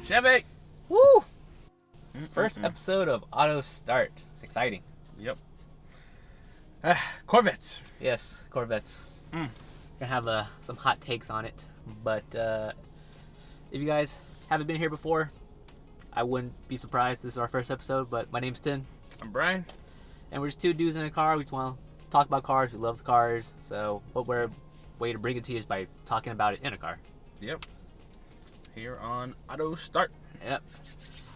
Chevy! Woo! First episode of Auto Start. It's exciting. Yep. Corvettes. Yes, Corvettes. Gonna have some hot takes on it. But if you guys haven't been here before, I wouldn't be surprised. This is our first episode, but my name's Tin. I'm Brian. And we're just two dudes in a car. We just want to talk about cars. We love cars. So what we're way to bring it to you is by talking about it in a car. Yep. Here on Auto Start. Yep.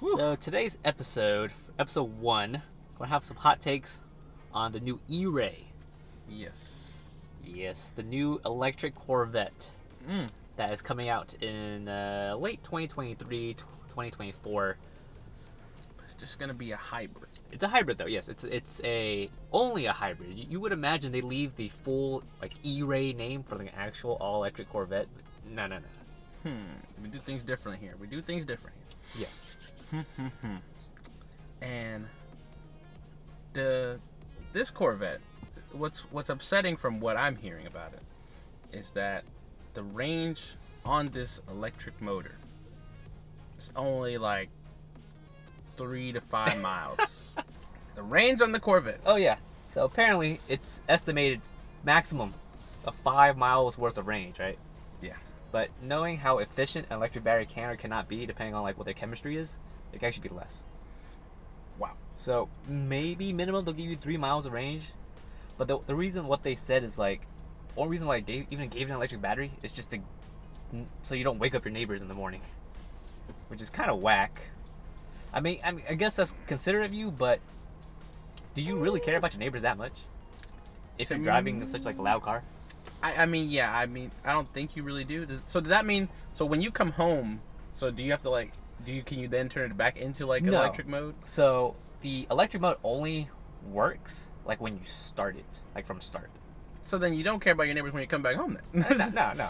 Whew. So today's episode 1, we're gonna have some hot takes on the new E-Ray. Yes. Yes, the new electric Corvette that is coming out in late 2023, 2024. It's just gonna be a hybrid. It's a hybrid though. Yes, it's only a hybrid. You would imagine they leave the full like E-Ray name for the actual all electric Corvette. No. We do things differently here. Yes. And this Corvette, what's upsetting from what I'm hearing about it is that the range on this electric motor is only like 3 to 5 miles. The range on the Corvette. Oh yeah. So apparently it's estimated maximum of 5 miles worth of range, right? Yeah. But knowing how efficient an electric battery can or cannot be, depending on like what their chemistry is, it can actually be less. Wow. So maybe minimum they'll give you 3 miles of range. But the reason what they said is like, the only reason why they even gave an electric battery is just to, so you don't wake up your neighbors in the morning, which is kind of whack. I mean, I guess that's considerate of you, but do you really care about your neighbors that much? If you're driving such like a loud car? I mean, I don't think you really do. So does that mean, so when you come home, so do you have to like, can you then turn it back into like No. electric mode? So the electric mode only works like when you start it, like from start. So then you don't care about your neighbors when you come back home then? No,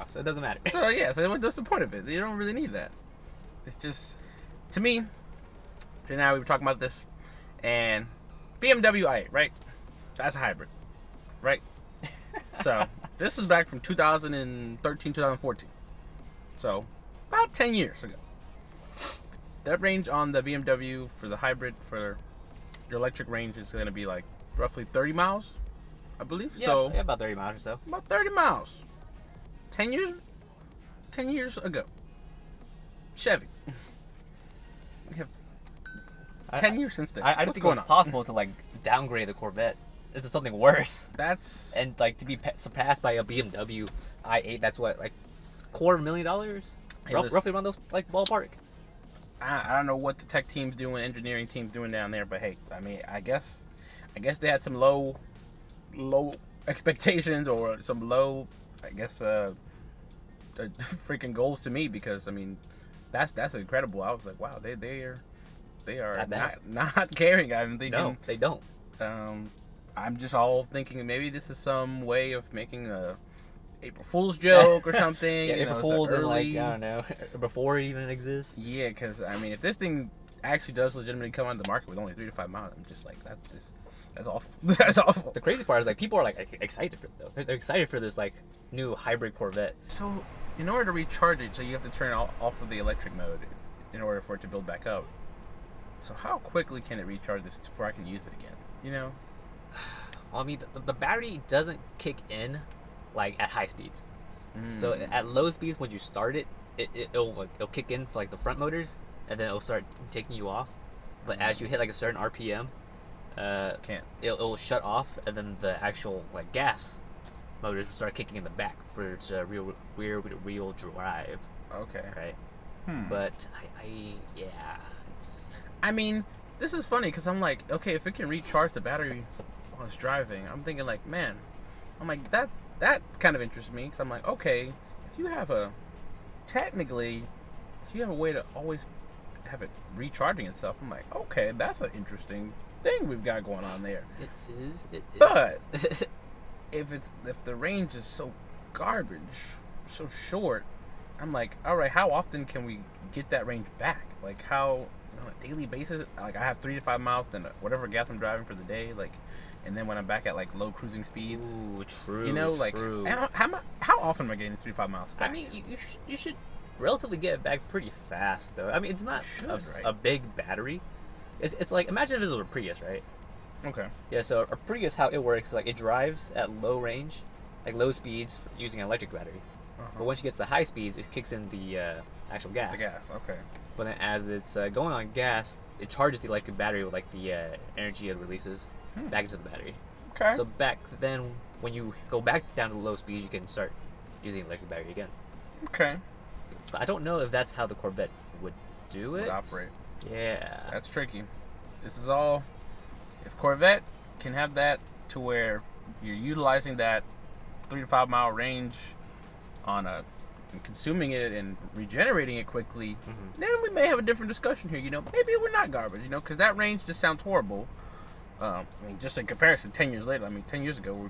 so it doesn't matter. So yeah, so what's the point of it? You don't really need that. It's just, to me, now we were talking about this, and BMW i8, right? That's a hybrid, right? So this is back from 2013, 2014. So about 10 years ago. That range on the BMW for the hybrid, for your electric range, is going to be like roughly 30 miles, I believe. Yeah, So yeah, about 30 miles or so. about 30 miles. 10 years ago. Chevy. We have 10 years since then. I don't What's think it going was on? possible to like downgrade the Corvette. This is something worse. That's And like to be surpassed by a BMW i8, that's what, like $250,000? Hey, listen. Roughly around those like ballpark. I don't know what the tech team's doing, engineering team's doing down there, but hey, I mean, I guess they had some low expectations or some low, I guess, freaking goals to me, because I mean, that's incredible. I was like, wow, they are not caring. I'm thinking, No, they don't. I'm just all thinking maybe this is some way of making a April Fool's joke or something. Yeah, you April know, Fools and like, early. I don't know, before it even exists. Yeah, because I mean, if this thing actually does legitimately come onto the market with only 3 to 5 miles, I'm just like, that's awful. That's awful. The crazy part is like people are like excited for it though. They're excited for this like new hybrid Corvette. So, in order to recharge it, so you have to turn it off of the electric mode in order for it to build back up. So how quickly can it recharge this before I can use it again? You know? Well, I mean, the battery doesn't kick in like at high speeds. So at low speeds, when you start it, it'll kick in for like the front motors, and then it'll start taking you off. But as you hit like a certain RPM, Can't. it'll shut off, and then the actual like gas motors will start kicking in the back for its rear wheel drive. Okay. Right. But yeah, it's I mean, this is funny because I'm like, okay, if it can recharge the battery while it's driving, I'm thinking like, man, I'm like, that kind of interests me, because I'm like, okay, if you have a way to always have it recharging itself, I'm like, okay, that's an interesting thing we've got going on there. It is. But if the range is so garbage, so short, I'm like, all right, how often can we get that range back? Like, how, on a daily basis? Like, I have 3 to 5 miles, then whatever gas I'm driving for the day, like, and then when I'm back at like low cruising speeds. Ooh, true. You know, like, true. how often am I getting 3 to 5 miles back? I mean, you should relatively get it back pretty fast, though. I mean, it's not Right? a big battery. It's like, imagine if this was a Prius, right? Okay. Yeah, so a Prius, how it works, like, it drives at low range, like low speeds using an electric battery. But once you get to the high speeds, it kicks in the actual gas. The gas. Okay. But then as it's going on gas, it charges the electric battery with like the energy it releases back into the battery. Okay. So back then, when you go back down to low speeds, you can start using the electric battery again. Okay. But I don't know if that's how the Corvette would do it. Would operate. Yeah. That's tricky. This is all. If Corvette can have that to where you're utilizing that 3 to 5 mile range on a and consuming it and regenerating it quickly, then we may have a different discussion here. You know, maybe we're not garbage. You know, because that range just sounds horrible. I mean, just in comparison, 10 years later. I mean, 10 years ago,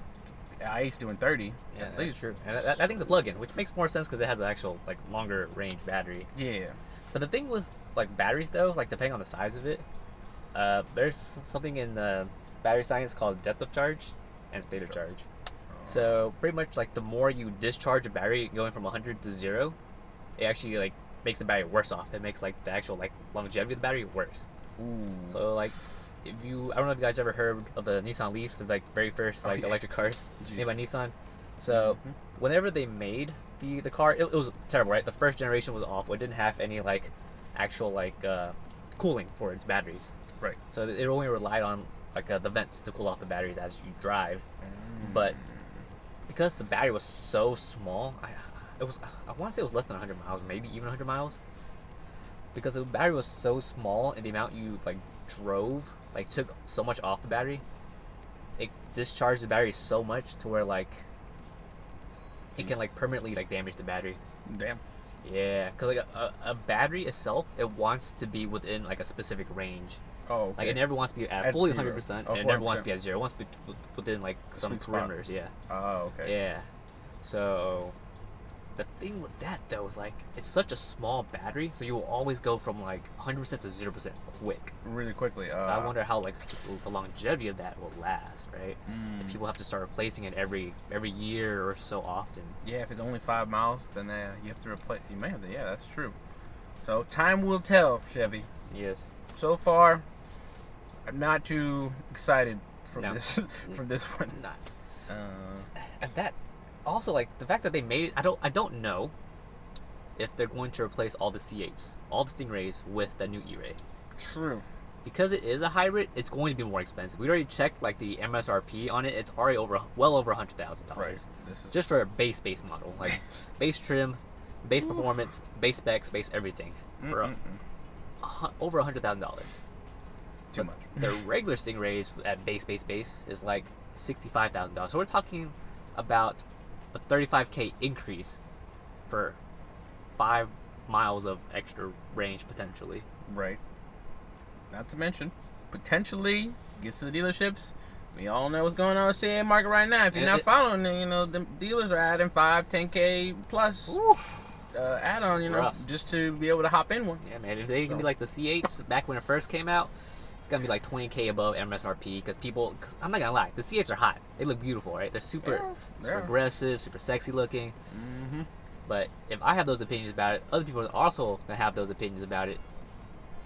IA's doing 30. Yeah, at that's least. true. And that thing's a plug-in, which makes more sense because it has an actual like longer range battery. Yeah. But the thing with like batteries though, like depending on the size of it, there's something in the battery science called depth of charge and state of charge. So pretty much like the more you discharge a battery going from 100 to 0, it actually like makes the battery worse off. It makes like the actual like longevity of the battery worse. Ooh. So like I don't know if you guys ever heard of the Nissan Leafs, the like very first like electric cars made by Nissan. So whenever they made the car, it was terrible, right? The first generation was awful. It didn't have any like actual like cooling for its batteries. Right. So it only relied on like the vents to cool off the batteries as you drive. But because the battery was so small, I want to say it was less than 100 miles, maybe even 100 miles. Because the battery was so small and the amount you like drove like took so much off the battery, it discharged the battery so much to where like it can like permanently like damage the battery. Damn. Yeah, because like a battery itself, it wants to be within like a specific range. Oh, okay. Like it never wants to be at fully 100%, and it never wants to be at 0. It wants to be within like some parameters. Yeah. Oh, okay. Yeah. So the thing with that though is like it's such a small battery, so you will always go from like 100% to 0% quick. Really quickly. So I wonder how like the longevity of that will last, right? If people have to start replacing it every year or so often. Yeah, if it's only 5 miles, then you have to replace. You may have to. Yeah, that's true. So time will tell, Chevy. Yes. So far, I'm not too excited from No. this from this one. Not. And that also like the fact that they made it. I don't know if they're going to replace all the C8s, all the Stingrays with the new E-Ray. True. Because it is a hybrid, it's going to be more expensive. We already checked like the MSRP on it. It's already well over $100,000. Right. This is Just for a base model, like base trim, base performance, base specs, base everything, for over $100,000. too much. The regular Stingrays at base is like $65,000. So we're talking about a $35K increase for 5 miles of extra range potentially. Right. Not to mention, potentially gets to the dealerships. We all know what's going on with the CA market right now. If you're not following it, you know, the dealers are adding 5, 10K plus add-on, you know, rough. just to be able to hop in one. Yeah, man. If they can be like the C8s back when it first came out, it's gonna be like 20K above MSRP because cause I'm not gonna lie, the C8s are hot. They look beautiful, right? They're super aggressive, super sexy looking. But if I have those opinions about it, other people are also gonna have those opinions about it,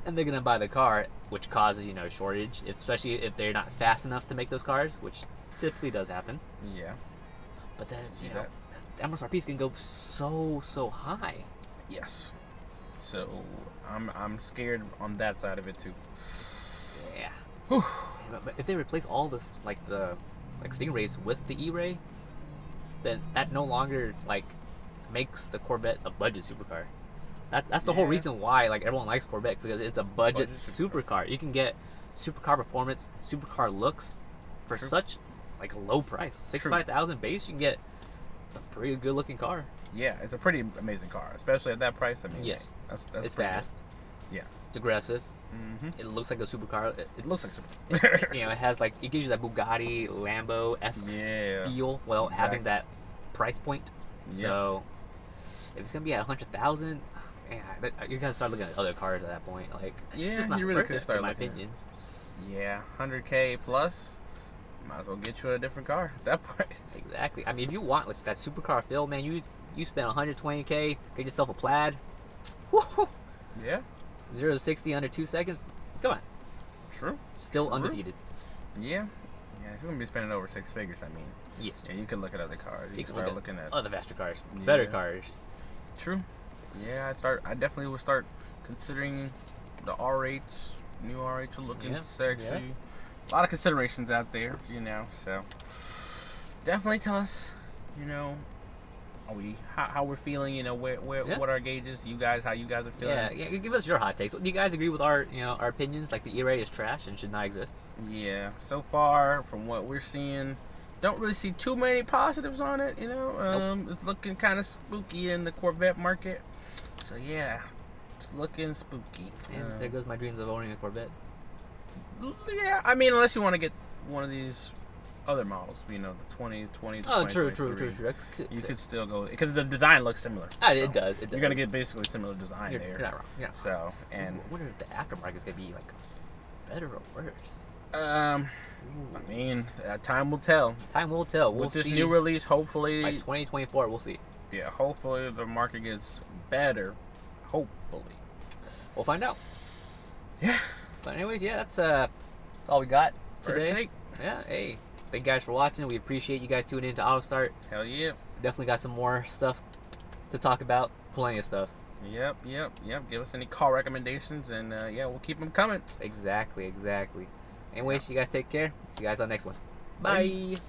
and they're gonna buy the car, which causes shortage, especially if they're not fast enough to make those cars, which typically does happen. Yeah. But then the MSRPs can go so high. Yes. So I'm scared on that side of it too. Yeah. But if they replace all this the Stingrays with the E-Ray, then that no longer makes the Corvette a budget supercar. That's the whole reason why everyone likes Corvette, because it's a budget supercar. You can get supercar performance, supercar looks for such a low price. $65,000 base, you can get a pretty good looking car. Yeah, it's a pretty amazing car, especially at that price. I mean, yes, that's it's fast. Good. Yeah, it's aggressive. It looks like a supercar. It looks like super. It has it gives you that Bugatti, Lambo-esque feel without having that price point. Yeah. So if it's gonna be at 100,000, you're gonna start looking at other cars at that point. It's just not you really worth could it, start in my looking opinion. Yeah, 100K plus, might as well get you a different car at that point. Exactly. I mean, if you want that supercar feel, man, you spend 120K, get yourself a Plaid, Woo! Yeah. 0 to 60 under 2 seconds. Come on. True. Still True. undefeated. Yeah. Yeah, if you're gonna be spending over 6 figures, I mean. Yes. Yeah, you could look at other cars. You can look start looking at other faster cars, Yeah. better cars. True. Yeah, I definitely would start considering the R8s. New R8s are looking sexy. Yeah. A lot of considerations out there, you know. So definitely tell us, you know, how we're feeling. You know, what our gauges. You guys, how you guys are feeling. Yeah. Give us your hot takes. Do you guys agree with our our opinions? Like the E-Ray is trash and should not exist. Yeah. So far, from what we're seeing, don't really see too many positives on it. You know, Nope. It's looking kind of spooky in the Corvette market. So yeah, it's looking spooky. And there goes my dreams of owning a Corvette. Yeah, I mean, unless you want to get one of these other models, you know, the 2020. Oh, true. You could still go because the design looks similar. It does. You're gonna get basically similar design You're there. not wrong. Yeah. So and I wonder if the aftermarket is gonna be like better or worse. I mean, time will tell. Time will tell. We'll With this see. new release, hopefully, By 2024, we'll see. yeah, hopefully the market gets better. Hopefully, We'll find out. yeah. But anyways, yeah, that's all we got First today. take. Yeah. Hey, thank you guys for watching. We appreciate you guys tuning in to AutoStart. Hell yeah. Definitely got some more stuff to talk about. Plenty of stuff. Yep. Give us any car recommendations, and yeah, we'll keep them coming. Exactly. Anyways, you guys take care. See you guys on the next one. Bye. Bye.